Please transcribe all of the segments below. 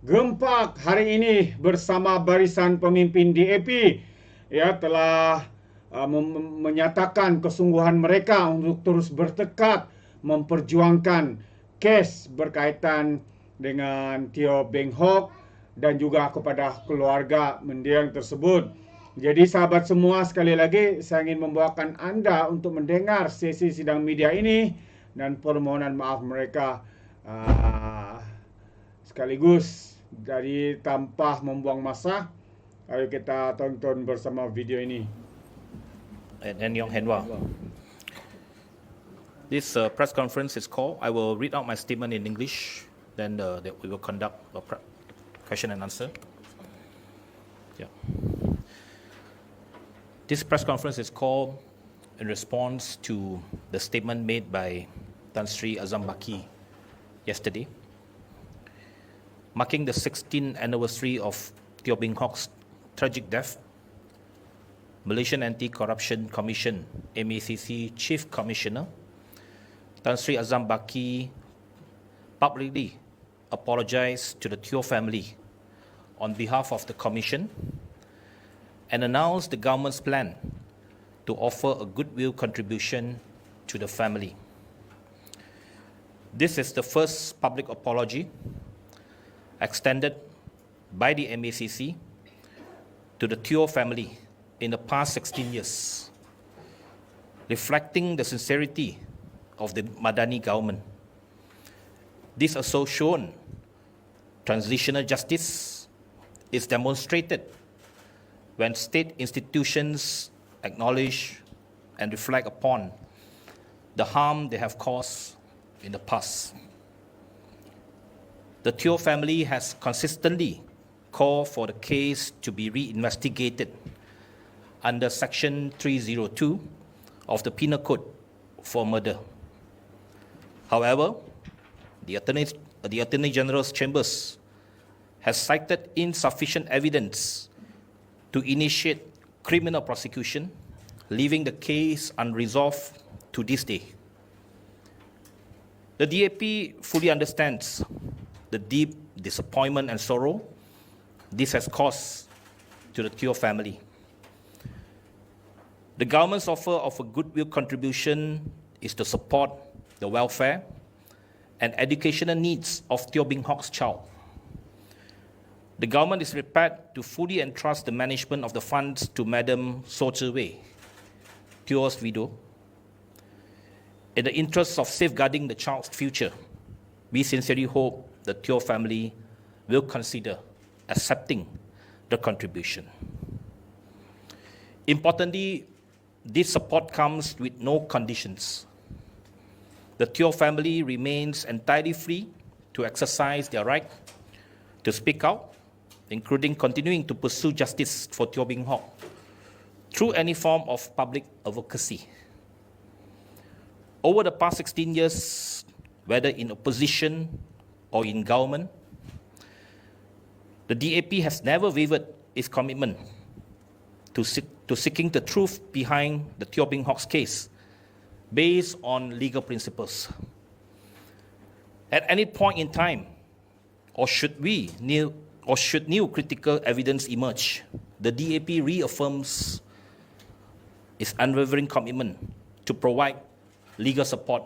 Gempak hari ini bersama Barisan Pemimpin DAP telah menyatakan kesungguhan mereka untuk terus bertekad memperjuangkan kes berkaitan dengan Teo Beng Hok dan juga kepada keluarga mendiang tersebut. Jadi sahabat semua, sekali lagi saya ingin membawakan Anda untuk mendengar sesi sidang media ini dan permohonan maaf mereka sekaligus. Dari tanpa membuang masa, ayo kita tonton bersama video ini. And Yong Henwa. This press conference is called. I will read out my statement in English, then we will conduct a question and answer. Yeah. This press conference is called in response to the statement made by Tan Sri Azam Baki yesterday, marking the 16th anniversary of Teo Beng Hok's tragic death. Malaysian Anti-Corruption Commission, MACC Chief Commissioner Tan Sri Azam Baki publicly apologized to the Teo family on behalf of the Commission and announced the government's plan to offer a goodwill contribution to the family. This is the first public apology extended by the MACC to the Teo family in the past 16 years, reflecting the sincerity of the Madani government. This also shown transitional justice is demonstrated when state institutions acknowledge and reflect upon the harm they have caused in the past. The Teo family has consistently called for the case to be reinvestigated under Section 302 of the Penal Code for murder. However, the Attorney General's Chambers has cited insufficient evidence to initiate criminal prosecution, leaving the case unresolved to this day. The DAP fully understands the deep disappointment and sorrow this has caused to the Teo family. The government's offer of a goodwill contribution is to support the welfare and educational needs of Teo Beng Hok's child. The government is prepared to fully entrust the management of the funds to Madam So Chi Wei, Teo's widow. In the interest of safeguarding the child's future, we sincerely hope the Teo family will consider accepting the contribution. Importantly, this support comes with no conditions. The Teo family remains entirely free to exercise their right to speak out, including continuing to pursue justice for Teo Beng Hok through any form of public advocacy. Over the past 16 years, whether in opposition or in government, the DAP has never wavered its commitment to seeking the truth behind the Teo Beng Hok's case based on legal principles. At any point in time, or should new critical evidence emerge, the DAP reaffirms its unwavering commitment to provide legal support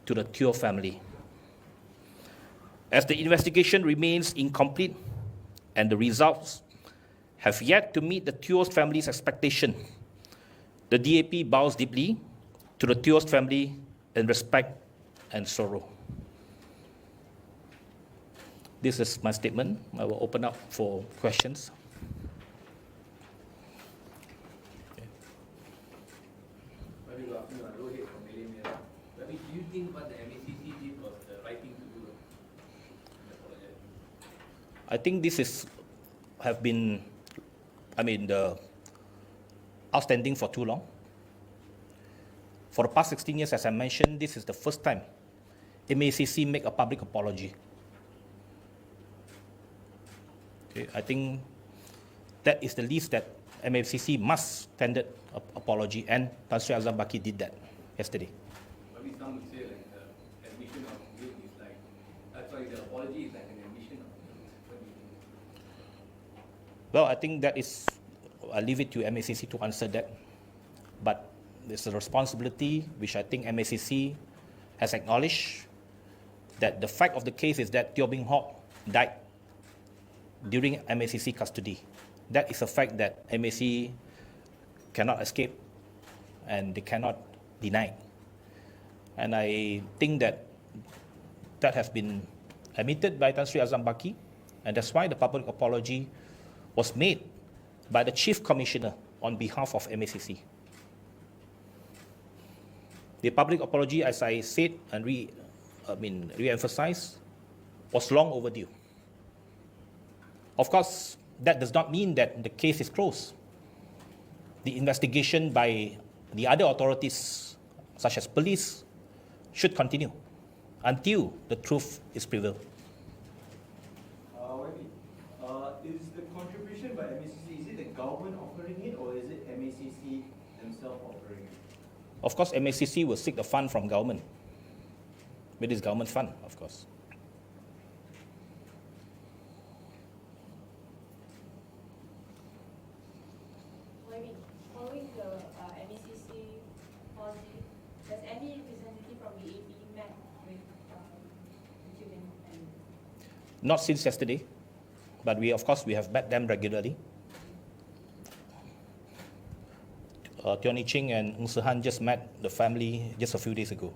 to the Teo family. As the investigation remains incomplete and the results have yet to meet the Teo's family's expectation, the DAP bows deeply to the Teo's family in respect and sorrow. This is my statement. I will open up for questions. Do you think what the MACC did was the right thing to do? I think this have been, outstanding for too long. For the past 16 years, as I mentioned, this is the first time MACC make a public apology. Okay, I think that is the least that MACC must tender an apology, and Tan Sri Azam Baki did that yesterday. Some would say like the admission of guilt is like that's Well, I think that is, I'll leave it to MACC to answer that. But there's a responsibility which I think MACC has acknowledged, that the fact of the case is that Teo Bing Hock died during MACC custody. That is a fact that MACC cannot escape and they cannot deny. And I think that that has been admitted by Tan Sri Azam Baki, and that's why the public apology was made by the Chief Commissioner on behalf of MACC. The public apology, as I said and re-emphasized, was long overdue. Of course, that does not mean that the case is closed. The investigation by the other authorities, such as police, should continue until the truth is prevailed. Is the contribution by MACC, is it the government offering it or is it MACC themselves offering it? Of course, MACC will seek the fund from government. It is government fund, of course. Following the MACC policy, does any representative from the AP met with Teo and Not since yesterday, but we have met them regularly. Teo Ni Ching and Ng Se Han just met the family just a few days ago.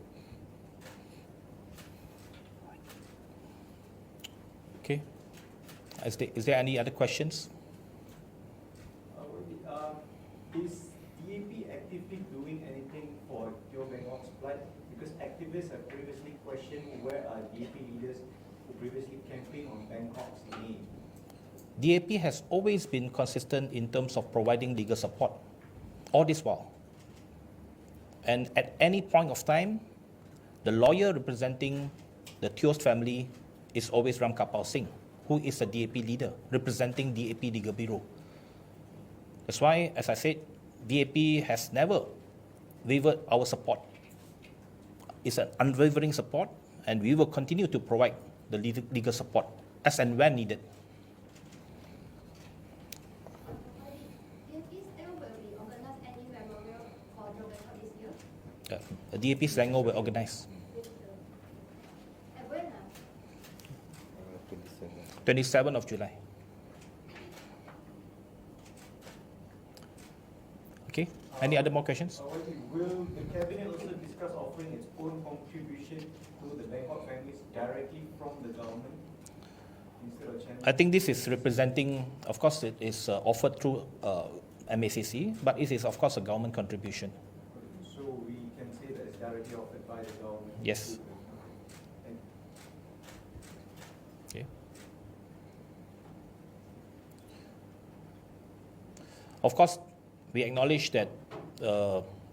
Okay. Is there any other questions? Is DAP actively doing anything for Teo Beng Hock's plight? Because activists have previously questioned where are DAP leaders who previously campaigned on Bangkok's name. DAP has always been consistent in terms of providing legal support, all this while. And at any point of time, the lawyer representing the Teo's family is always Ram Kapal Singh, who is a DAP leader representing DAP Legal Bureau. That's why, as I said, DAP has never wavered our support. It's an unwavering support, and we will continue to provide the legal support as and when needed. The DAP Selangor will organize. 27th of July. Okay. Any other more questions? Will the cabinet also discuss offering its own contribution to the Bangkok families directly from the government instead of channeling? I think this is representing, of course, it is offered through MACC, but it is, of course, a government contribution. So we can say that it's directly offered by the government? Yes. Okay. Of course, we acknowledge that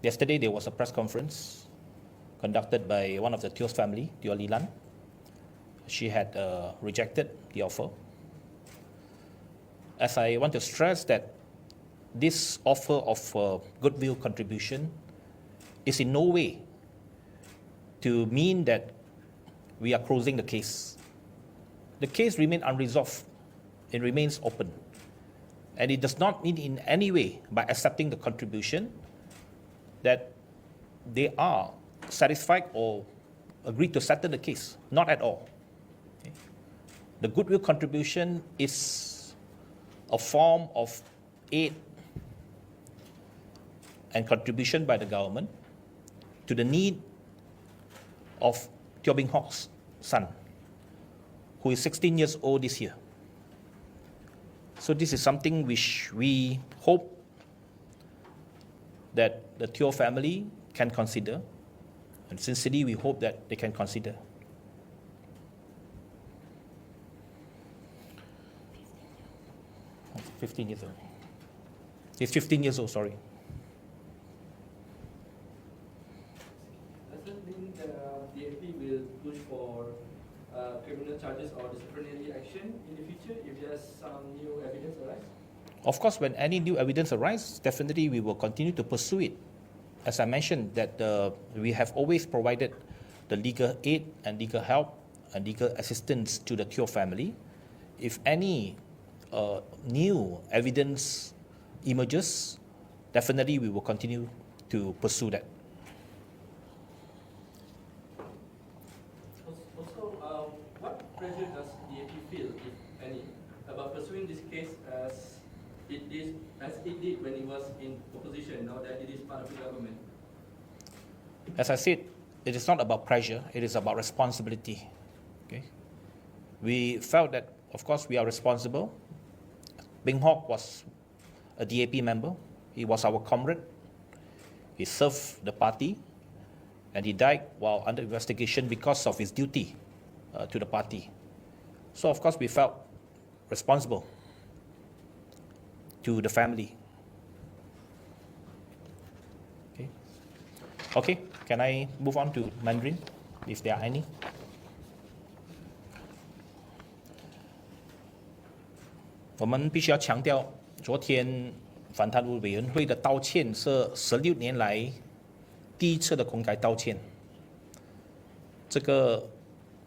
yesterday there was a press conference conducted by one of the Teo's family, Teo Lee Lan. She had rejected the offer. As I want to stress that this offer of goodwill contribution is in no way to mean that we are closing the case. The case remains unresolved. It remains open. And it does not mean in any way, by accepting the contribution, that they are satisfied or agree to settle the case. Not at all. Okay. The goodwill contribution is a form of aid and contribution by the government to the need of Teo Beng Hock's son, who is 16 years old this year. So this is something which we hope that the Teo family can consider, and sincerely we hope that they can consider. Oh, 15 years old. He's 15 years old, sorry. Does that mean the DAP will push for criminal charges or disciplinary action in the future if there's some new evidence arise? Of course, when any new evidence arises, definitely we will continue to pursue it. As I mentioned, that we have always provided the legal aid and legal help and legal assistance to the Teo family. If any new evidence emerges, definitely we will continue to pursue that. Also, what pressure does DAP feel, if any, about pursuing this case as it did when it was in opposition, now that it is part of the government? As I said, it is not about pressure, it is about responsibility. Okay? We felt that, of course, we are responsible. Beng Hok was a DAP member. He was our comrade. He served the party, and he died while under investigation because of his duty to the party. So, of course, we felt responsible to the family. Okay, can I move on to Mandarin, if there are any? 我们必须要强调，昨天反贪污委员会的道歉是16年来第一次的公开道歉。这个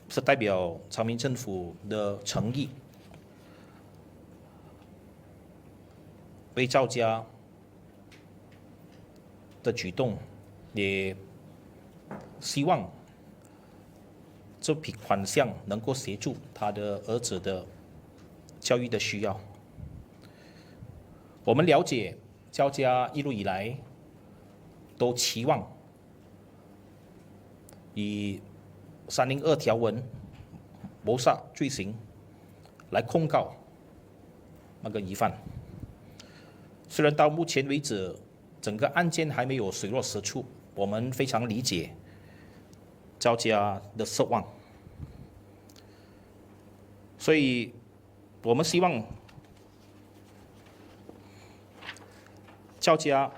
是代表常民政府的诚意，为赵家的举动，也希望这笔款项能够协助他的儿子的教育的需要。我们了解赵家一路以来都期望以302条文谋杀罪行来控告那个疑犯。虽然到目前为止整个案件还没有水落石出，我们非常理解赵家的失望，所以我们希望赵家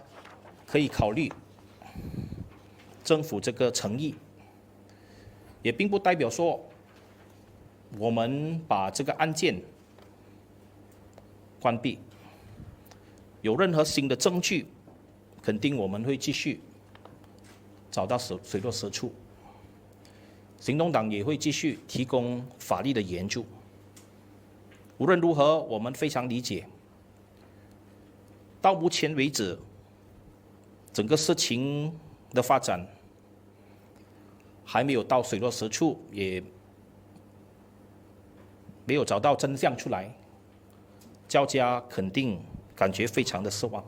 可以考虑政府这个诚意，也并不代表说我们把这个案件关闭。有任何新的证据，肯定我们会继续找到水落石出。行动党也会继续提供法律的援助。无论如何，我们非常理解，到目前为止，整个事情的发展还没有到水落石出，也没有找到真相出来，赵家肯定感觉非常的失望。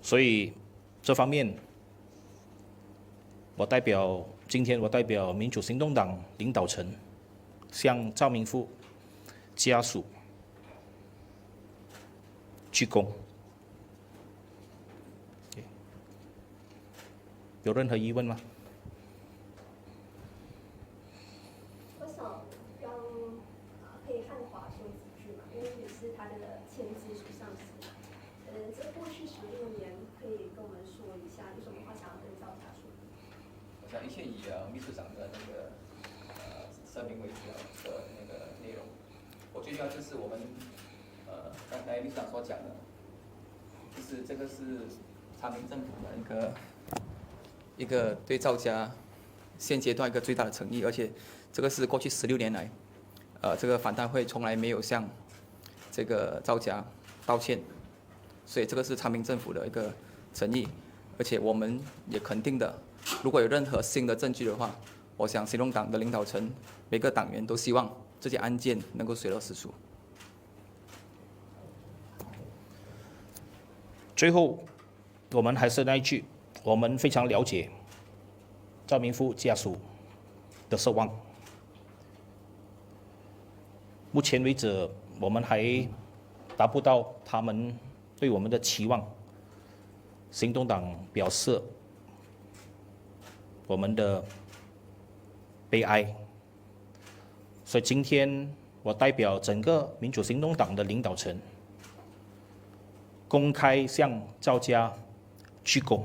所以这方面，今天我代表民主行动党领导层，向赵明富家属鞠躬。有任何疑问吗？我想刚可以汉华说几句嘛，因为也是他的签字属上司。这过去16年，可以跟我们说一下有什么话想要跟赵家说？我想一切以秘书长的那个声明为主要的那个内容。我最重要就是我们刚才秘书长所讲的，就是这个是常民政府的一个对赵家现阶段一个最大的诚意，而且这个是过去16年来，这个反贪会从来没有向这个赵家道歉，所以这个是常民政府的一个诚意，而且我们也肯定的，如果有任何新的证据的话，我想行动党的领导层每个党员都希望这些案件能够水落石出。最后，我们还是那一句，我们非常了解赵明富家属的失望。目前为止，我们还达不到他们对我们的期望。行动党表示我们的悲哀，所以今天我代表整个民主行动党的领导层，公开向赵家鞠躬。